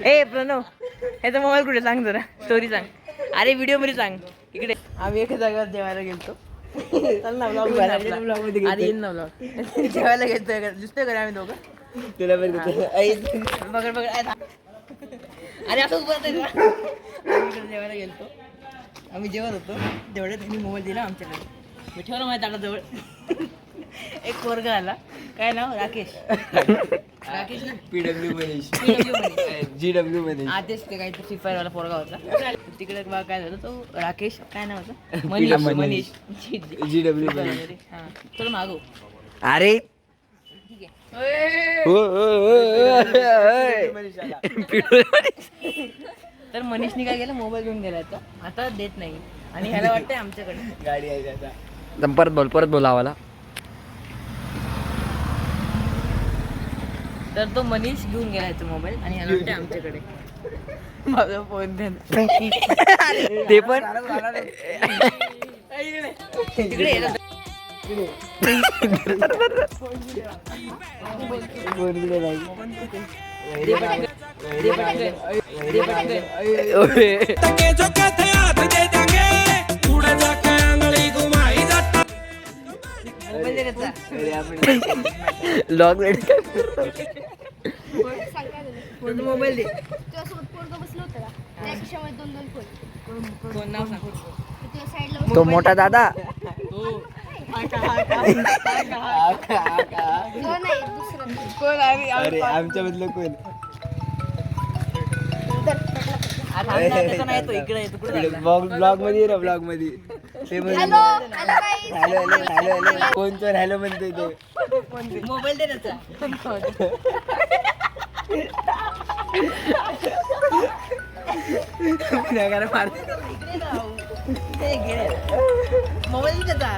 ए प्रणव ह्याचा मोबाईल कुठे सांग जरा स्टोरी सांग. अरे व्हिडिओ मध्ये सांग. इकडे आम्ही एका जागेवर जेवायला गेलतो. चल ना ब्लॉग येईल ना ब्लॉग. जेवायला गेलतो दिसतोय का आम्ही दोघं तुला बघ बघ. अरे असं आम्ही जेवायला गेलतो. आम्ही जेवत होतो तेवढ्यात त्यांनी मोबाईल दिला आमच्याकडे. मी ठेवलं माझ्या ताटाजवळ. एक पोरगा आला. काय नाव राकेश. राकेश ना PW मनीष GW मनीष आदेश ते काहीतरी फ्री फायर वाला पोरगा होता. तिकडे बघा काय झालं तो राकेश काय नाव होतं मनीष GW मनीष. हा चल मागो. अरे ठीक आहे. तर मनीषने काय केलं मोबाईल घेऊन गेला आता देत नाही आणि ह्याला वाटतंय आमच्याकडे गाडी आहे आता. परत बोलावाला. तर तो मनीष घेऊन गेला तो मोबाईल आणि ह्याला वाटतंय आमच्याकडे. माझा फोन दे ते पण लॉग मोबाईल दे. तो मोठा दादा अरे आमच्या बदल कोण ब्लॉग मध्ये ना ब्लॉग मध्ये ते कोण तर हॅलो म्हणतोय तो मोबाईल दे त्याचा. मोबाईल त्याचा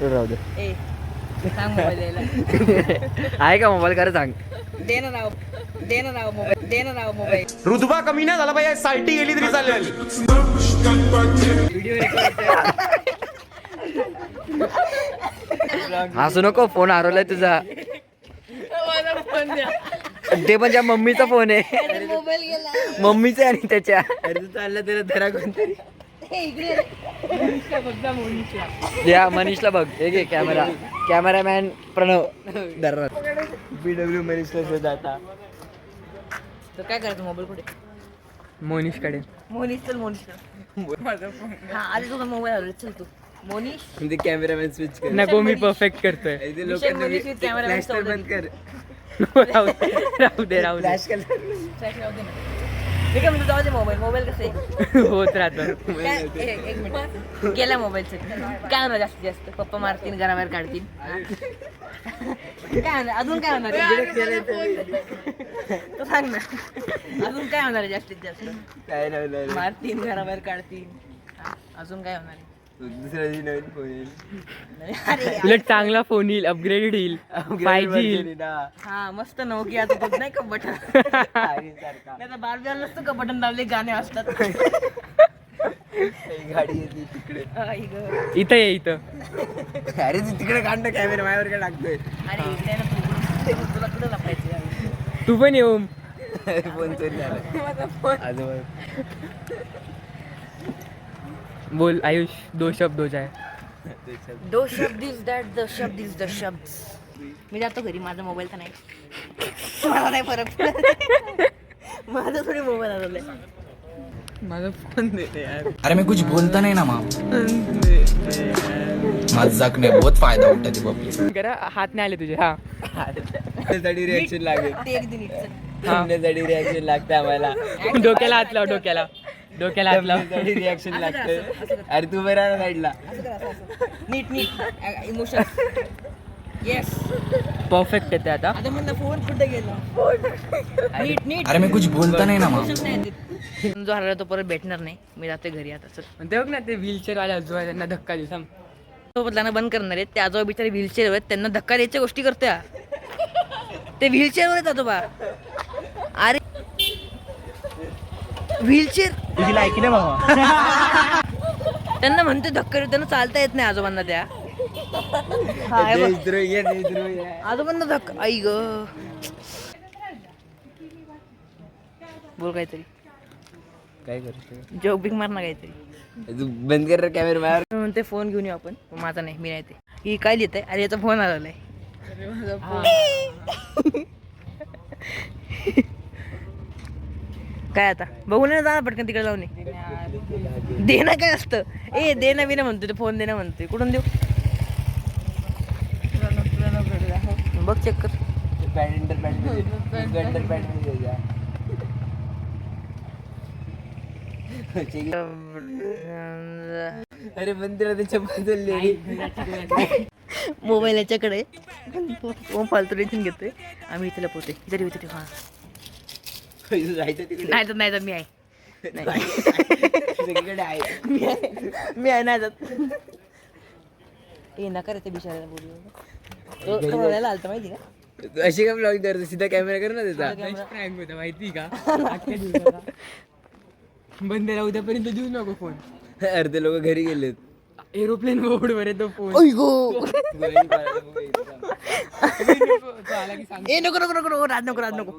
राहू दे. सांग मोबाईल द्यायला आहे का मोबाईल खरं सांग. दे ना राव मोबाईल. रुतबा कमी नाही झाला पाहिजे साल्टी गेली तरी चालेल. व्हिडिओ हसू नको फोन हरवलाय तुझा. ते पण त्या मम्मीचा फोन आहे. मम्मीचा आणि त्याच्या चालला त्याला धरा कोणतरी. या मनीषला बघ हे कॅमेरामॅन प्रणव धरणार. PW मनीषला शोध आता. तर काय करायचं मोबाईल कुठे मोनिशकडे. हा आधी तुझा मोबाईल हरवला. चल तू मोनिश ते कॅमेरामॅन स्विच कर. नको मी परफेक्ट करतोय. कॅमेरामॅन बंद कर. राहू दे फ्लॅश कर. ठीक आहे म्हणजे जाऊ दे. मोबाईल कसं आहे होत राहतं. एक मिनिट गेला मोबाईलचं काय होणार जास्तीत जास्त. पप्पा मारतील घराबाहेर काढतील. काय होणार अजून काय होणार तो सांग ना. अजून काय होणार आहे जास्तीत जास्त. काय नाही मारतील घराबाहेर काढतील. अजून काय होणार आहे. दुसऱ्या दिवशी नवीन फोन येईल. उलट चांगला फोन येईल. अपग्रेडेड येईल. 5G येईल. हा मस्त नोकियाचं बघ नाही का बटन. त्याचा बारब्याला नसतं का बटन दाबले गाणे असतात. गाडी येते तिकडे. इथं ये इथं. अरे तिकडे काढणं कॅमेरा माझ्यावर काय टाकतोय. अरे तुला कुठं लपायचं. तू पण येऊ फोन चोरी झाला. बोल आयुष. दो शब्द हो जाए. दो शब्द इज दॅट द शब्द. मी जातो घरी. माझा मोबाईल तर नाही. मला नाही फरक पडत. माझा थोडी मोबाईल हरवलाय. माझा फोन देते यार. अरे मैं कुछ बोलता नहीं ना माँ. मजाक में बहुत फायदा उठाते बाप. करा हात नाही आले तुझे. हा साठी रिॲक्शन लागेल. ते एक दिन साठी रिॲक्शन लागते आम्हाला. डोक्याला हात लाव. डोक्याला हात लाव. रिॲक्शन लागते. अरे तू बरं ना साईडला. नीट इमोशन. येस परफेक्ट येते आता. आता म्हणलं फोन कुठे गेला. नीट अरे मैं कुछ बोलता नहीं ना माँ. जो हरवला तो परत भेटणार नाही. मी जाते घरी आता. चल ते बघ ना ते व्हीलचेअर वाले आजोबा त्यांना धक्का देऊ सांग. सोबत त्यांना बंद करणार आहेत. ते आजोबा बिचारे व्हीलचेअर आहेत. त्यांना धक्का द्यायच्या गोष्टी करतोय. ते व्हीलचेअरवर आहेत आजोबा. अरे व्हीलचेअर त्यांना म्हणते धक्का देऊ. त्यांना चालता येत नाही आजोबांना. त्या आजोबांना धक्का. आई ग बोल काहीतरी. काय करतो जोक बिक मार ना काहीतरी. तू बंद कर कॅमेरा मार. म्हणते फोन घेऊन येऊ आपण. पण माझा नाही, मी नाही ते. ही काय लिहित आहे? अरे याचा फोन आलेला आहे. काय आता बघू ना, जा पटकन तिकडे जाऊन देणं काय असतं. ए देणं बिना म्हणतोय ते, फोन देणं म्हणतोय. कुठून देऊ बघ, चेक कर. अरे मंदिरात चप्पल चालली. मोबाईल याच्याकडे फालतू टेन्शन घेतोय. आम्ही इथे लपवतोय. तरी इथे हा जायचं तिकडे. नाही तर, नाही तर मी आहे. सगळीकडे आहे. मी आहे नाही जात. ए नका रे ते बिचारायला बोलू. तो बोलायला आलता माहिती का? अशी का ब्लॉग करतो? सीधा कॅमेरा कर ना त्याचा. प्रँक होता माहिती का? अख्ख्या दिवसाचा. बंदेला उद्यापर्यंत देऊ नको फोन. अर्धे लोक घरी गेलेत. एरोप्लेन मोड वर आहे तो फोन. तो आला की सांग. ए नको नको नको नको, राज नको, राज नको.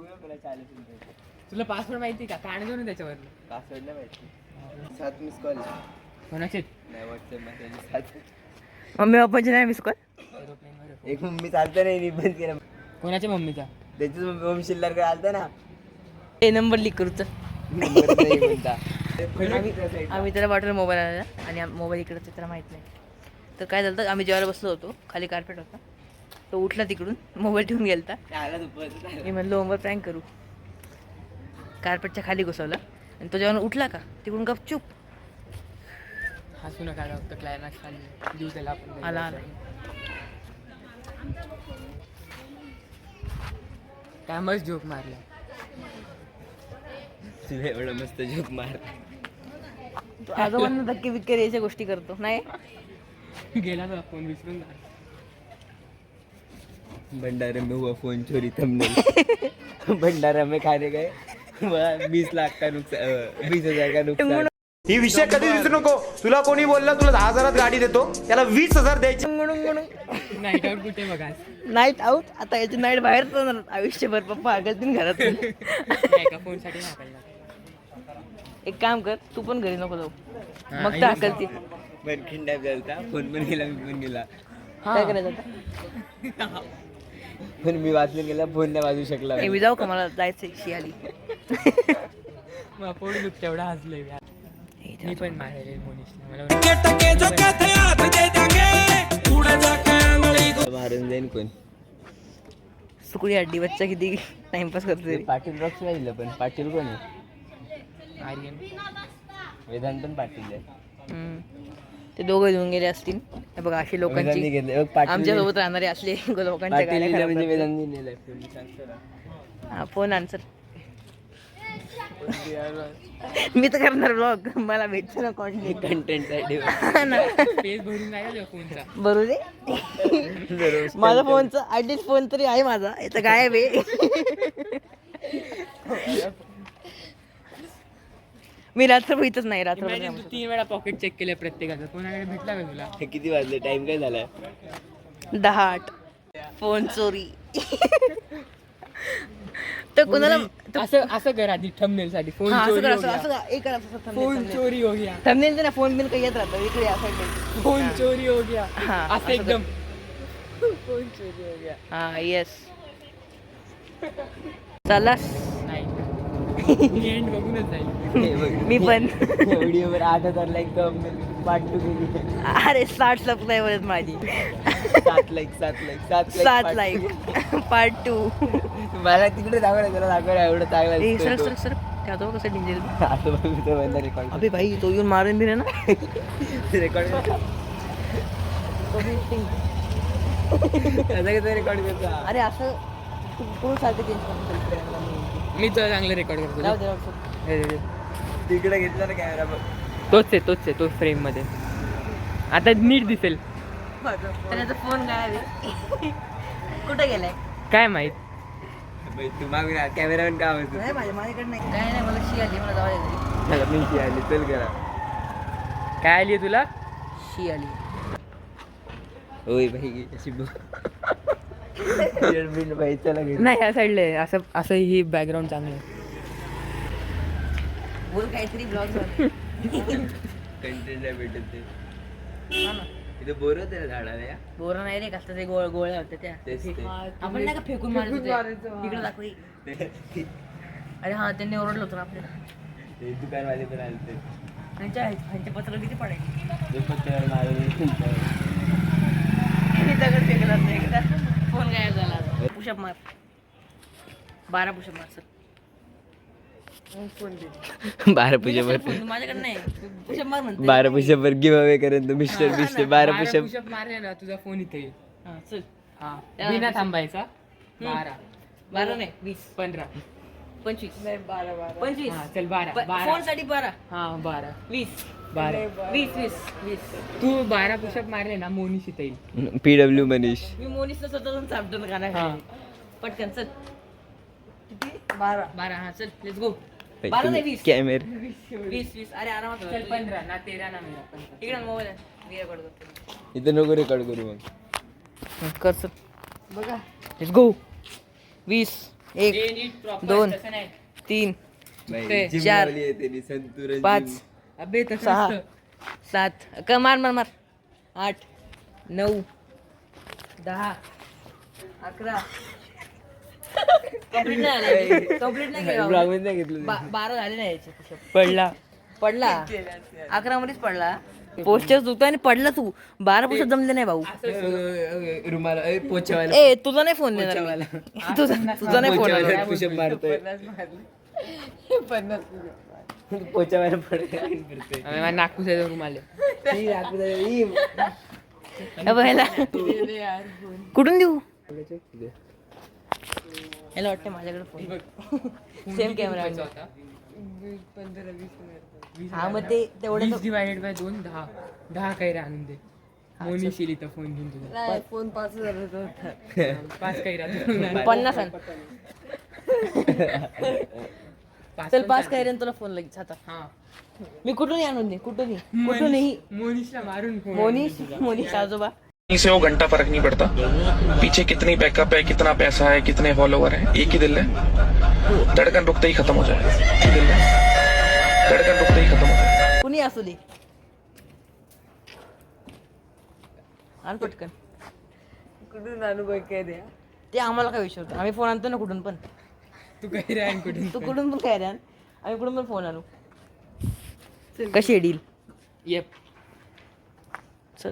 तुला पासवर्ड माहिती का? काढ दो ना त्याच्यावर. पासवर्ड नाही माहिती. 7 मिस कॉल. कोणाचे? नाही व्हॉट्सअप मध्ये 7. मम्मी पप्पाचे नाही मिस कॉल. एरोप्लेन वर. एक मम्मी चालतं नाही बंद केला. कोणाच्या मम्मीचा? त्याच्याच मम्मी शिल्लर आलता ना. ए नंबर लीक करू तर. नंबर नाही म्हणता. आम्ही त्याला वाटलं मोबाईल आला आणि मोबाईल इकडे त्याला माहित नाही. तर काय झालं, आम्ही जेवायला बसलो होतो, खाली कार्पेट होता. तो उठला तिकडून, मोबाईल ठेवून गेलता. मी म्हणलो होमवर प्रँक करू. कार्पेटच्या खाली घुसवला आणि तो जेव्हा उठला का तिकडून गपचूप हसू नका फक्त क्लायमॅक्स खाली देऊ त्याला आपण. आला आला. काय मस्त जोक मारला. तुला एवढा मस्त जोक मार. तो आजोबांना धक्के बिक्के द्यायच्या गोष्टी करतो नाही. गेला तो फोन विसरून जा. भंडारे में हुआ फोन चोरी थंबनेल. भंडारा में खाने गए 20 लाख का नुकसान, 20,000 का नुकसान. ही विषय कधी दिसू नको. तुला कोणी बोलला तुला 10,000 गाडी देतो, त्याला 20,000 द्यायचे. नाईट आउट कुठे बघा. Night out. आता याची नाईट बाहेर जाणार आयुष्यभर. पप्पा हकलतील घरात. नाही का फोन साठी हाकलला. एक काम कर, तू पण घरी नको जाऊ, मग तर हकलतील. पण खिंडा झालता. फोन पण गेला, मी पण गेला. काय करायचं आता? पण मी वाचून गेला, फोन नाही वाजू शकला. मी जाऊ का? मला जायचं शियाली. मग पोट दुख तेवढा हसलोय. मी पण मारेल मोनिशला. मला मारून जाईन कोण. सुकडी हड्डी बच्चा किती टाइमपास करतो तरी. पाटील रॉक्स राहिलं, पण पाटील कोण आहे? आर्यन. वेदांतन पाटील आहे. ते दोघं घेऊन गेले असतील. हे बघा अशी लोकांची वेदांनी घेतलं. पाटील आमच्या सोबत राहणारे असले लोकांच्या पाटील गाड्या लिहिलं खराब म्हणजे करतात. वेदांनी लिहिलंय. फोन सांगतो ना. हा फोन आन्सर. मी तर करणार ब्लॉग. मला भेटतो ना कॉन्टेंट. कंटेंट साठी. पेज भरून नाही का फोनचा. बरोबर आहे. माझा फोनचा ॲटलिस्ट फोन तरी आहे माझा. याचं काय बे. मी रात्र इथंच नाही. रात्र Imagine तू 3 वेळा पॉकेट चेक केलं प्रत्येकाचं. कोणाकडे भेटला का तुला? किती वाजले? टाइम काय झालाय? 10:08. फोन चोरी. तर कोणाला असं असं कर आधी थंबनेल साठी. फोन हा, असं चोरी करा, हो असं गया. असं करा. एक करा, असं फोन चोरी हो गया. थंबनेल ना फोन बिल काही येत राहतं इकडे असं. फोन चोरी हो गया. हा, असं असं एकदम. फोन चोरी हो गया. हा येस. चला नाही. मी एंड बघूनच जाईल. मी पण. व्हिडिओवर 8,000 लाईक पार्ट 2 केली. अरे 60 सबस्क्रायबर आहेत माझी. 7 लाईक 7 लाईक. पार्ट 2. मला तिकडे दाखवलं, त्याला दाखवलं एवढं ए सर चांगलं. सर सर त्या तो कसं डेंजर. आता बघ मी तो बंद रेकॉर्ड अबे भाई तो येऊन मारून बिरे ना. रेकॉर्ड रेकॉर्ड करतो. अरे असं कोण सारखं चेंज करतो. मी तर चांगलं रेकॉर्ड करतो. जाऊ दे, जाऊ दे. तिकडे घेतला ना कॅमेरा बघ. तोच आहे तो फ्रेम मध्ये. आता नीट दिसेल. त्याचा फोन गायब आहे. कुठे गेलाय काय माहित. तू मागून कॅमेरा पण काम असतो. नाही माझ्याकडे नाही. काय नाही, मला शी आली. मला जाऊ दे. मी आली चल करा. काय आली तुला? शी आली. होय भाई अशी भाई चला घरी. नाही ह्या साईडला असं असं ही बॅकग्राऊंड चांगलं आहे. बोल काहीतरी ब्लॉग झाले. कंटेंट नाही भेटत ते. हा ना. इथे बोर होते ना झाडाला या. बोरं नाही रे कसं ते गोळ्या होत्या त्या तेच ते. आपण नाही का फेकून मारायचो तिकडे दाखव. अरे हा त्यांनी ओरडलं होतं ना आपल्याला. ते दुकानवाले पण आले ते. ह्यांच्या पत्र किती पडायचे. ते पत्त्यावर मारून दगड फेकला नाही एकदा फोन गायब झाला. पुशअप मार 12 पुशअप मार सर. 12 पुशअप माझ्याकडे नाही पुशअप मार म्हणते. 12 पुशअपवर गिव्ह अवे करेन तो मिस्टर बिस्ट 12 पुशअप. पुशअप मारले ना तुझा फोन इथे येईल. हा चल. हा बिना थांबायचा. 12 12 नाही 20 15 25 नाही 12 हा चल 12 फोन 12 साठी 12 हा 12 20 12 20 तू 12 पुशअप मारले ना मोनीश इथे येईल. PW मनीष. मी मोनीसला स्वतःहून चापटून हा. खाणार पटकन चल. किती 12 हा चल लेट्स गो. 12 नाही 20 कॅमेरा 20 अरे आरामात चल 15 ना 13 ना मेरा 15. इकडे मोबाईल आहे रेकॉर्ड करतो. इथं नको रेकॉर्ड करू मग. कर चल बघा let's go. 20 1 A, NEET proper, 2 तसं नाही. 3 बाई, gym चार, लावली आहे त्यांनी, संतुलन 5 gym. अबे तसं 6 नसतं. 7 मार मार मार 8 9 10 11 कंप्लीट नाही आले कंप्लीट नाही केलं Vlog मध्ये नाही घेतलं 12 झाले नाही याचे पुशअप. पडला 11 मध्येच पडला. पोस्टर चुकतो आणि पडला तू 12 पुशअप जमले नाही भाऊ. रुमाला पोछावाला ए तुझा नाही फोन देणार मी. तुझा नाही फोन देणार. पुशअप मारतोय पोछावाला पडतोय. अबे, माझ्या नागपूरचा रुमाल आहे. ह्याला कुठून देऊ याला वाटतं माझ्याकडे फोन सेम कॅमेरा पैसा होता. हा मग ते तेवढे 20 divided by 2 10 कैऱ्या आणून दे. मोनीश येईल इथं फोन घेऊन तुझा. फोन 5,000 5 कैऱ्या 50 आण. पाच चल पण 5 चालतील. काय रे तुला फोन लगेच आता हा मी कुठूनही आणून दे कुठूनही मोनीशला मारून फोन मोनीश आजोबा से वो घंटा फर्क नहीं पड़ता पीछे कितनी बैकअप है कितना पैसा है कितने फॉलोवर है एक ही दिल है धड़कन रुकते ही खत्म हो जाए एक ही दिल है धड़कन रुकते ही खत्म हो जाए कुणी असू दे आण पटकन कुठून अनुभव काय द्या ते आम्हाला काय विचारतो आम्ही फोन आणतो ना कुठून पण तू कैऱ्या आण कुठून तू कुठून पण काय रे आण आम्ही कुठून पण फोन आणू कशी आहे डील येप चल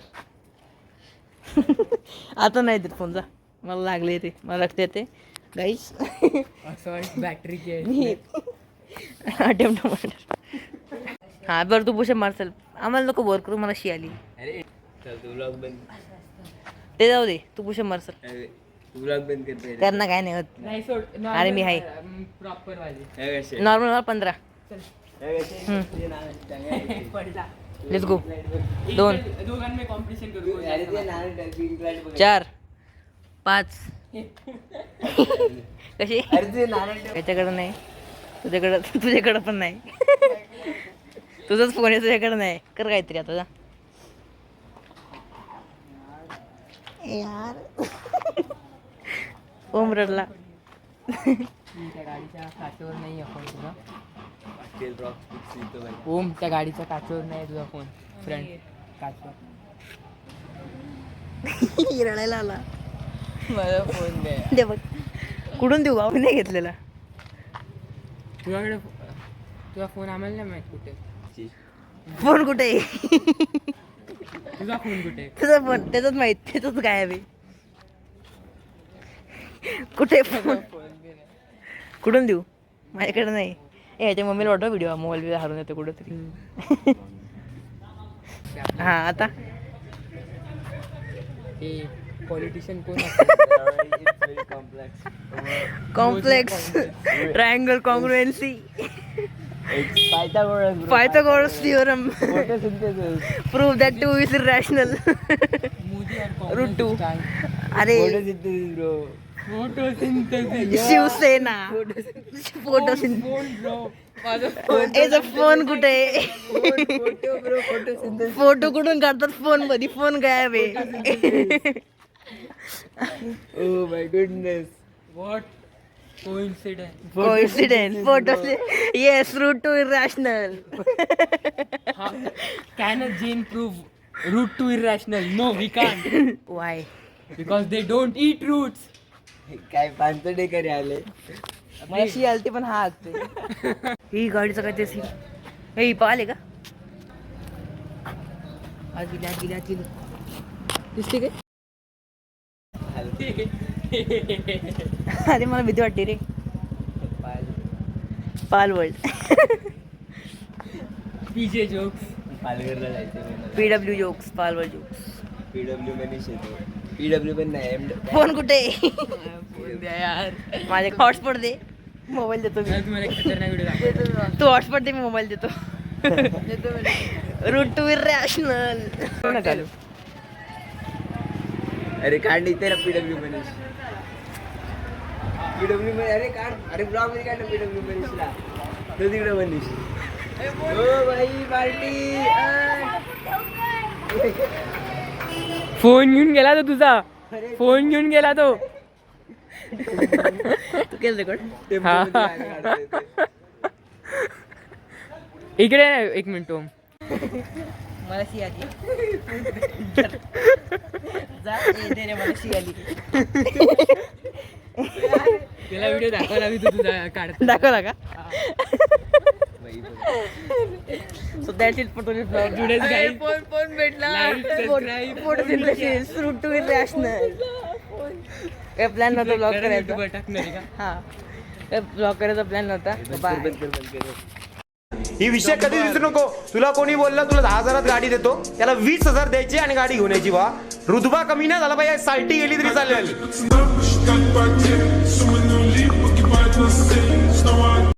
आता नाही देत फोन जा मला लागले ते मला लागते ते गाईस असं वाटतं बॅटरी मी अटेम्प्ट मर्डर हा बरं तू पुशअप मार चल आम्हाला नको बोर करू मला शी आली अरे चल तू व्लॉग बंद ते जाऊ दे तू पुशअप मार चल अरे, तू व्लॉग बंद करते त्यांना काय नाही होत नाही सोड अरे मी आहे. प्रॉपर वाली नॉर्मल 15 लेट्स गो 2 दोघांमध्ये कॉम्पिटिशन करू 4 5 कशी याच्याकडं नाही तुझ्याकडं पण नाही तुझाच फोन आहे तुझ्याकडं नाही कर काहीतरी आता जा यार ओम रडला त्या गाडीच्या काचेवर नाही फोन तुझा ओम त्या गाडीच्या काचेवर नाही तुझा फोन फ्रंट काचवर रडायला आला मला फोन द्या दे बघ कुठून देऊ भाऊ नाही घेतलेला तुझ्याकडे तुझा फोन आम्हाला नाही माहित कुठे फोन कुठे आहे? तुझा फोन कुठे तुझा फोन त्याच माहित त्याच गायब आहे कुठे फोन कुठून देऊ माझ्याकडे नाही ए ह्याच्या मम्मीला वाटव व्हिडिओ मोबाईल बिल हरून येतो कुठं तरी हा आता हे पॉलिटिशियन कोण complex triangle congruence Pythagoras theorem prove that 2 is irrational Modi root 2 अरे शिवसेना फोटोसिंथेसिस फोन कुठे फोटो कुठून काढतात फोन मध्ये फोन गायब आहे oh my goodness what coincidence photo से yes root two irrational can Jean prove root two irrational no we can't why because they don't eat roots. काय पानसडे करे आले. मला शी आलती पण हा असते ही गाडीचं काय ते सीन हे पाहिले का आज गेली दिसते काय अरे मला भीती वाटते रे पाल वर्ल्ड पीजे जोक्स. पालघरला जायचं पीडब्ल्यू जोक्स पाल वर्ल्ड जोक्स पीडब्ल्यू मनीष येतो. पीडब्ल्यू पण नाही फोन कुठे यार माझे हॉटस्पॉट दे मोबाईल देतो मी तुम्हाला एक खतरनाक व्हिडिओ दाखव. तू हॉटस्पॉट दे मी मोबाईल देतो रूट टू इरॅशनल चालू अरे काढ इथे ना पीडब्ल्यू मनीष. पीडब्ल्यू मनीष अरे काढ. अरे ब्लॉग मध्ये काढ ना पीडब्ल्यू मनीषला. तो तिकडे मनीष. ओ भाई पार्टी. फोन घेऊन गेला तो तुझा. फोन घेऊन गेला तो. तू केलं रेकॉर्ड इकडे नाही एक मिनिट ओम. मला शी आली जा दे रे मला शी आली त्याला व्हिडिओ दाखवला मी तू तुझा काढ. दाखवला का so that is photo blog जुडेच गाईड. फोन भेटला. Photosynthesis root two irrational काय प्लॅन नव्हता ब्लॉग करायचा टाकणार आहे का? हा ब्लॉग करायचा प्लॅन नव्हता बाय ही विषय कधी विसरू नको. तुला कोणी बोलला तुला 10,000 गाडी देतो त्याला 20,000 द्यायची आणि गाडी घेऊन यायची. वा रुतबा कमी नाही झाला पाहिजे. साल्टी गेली तरी चालेल.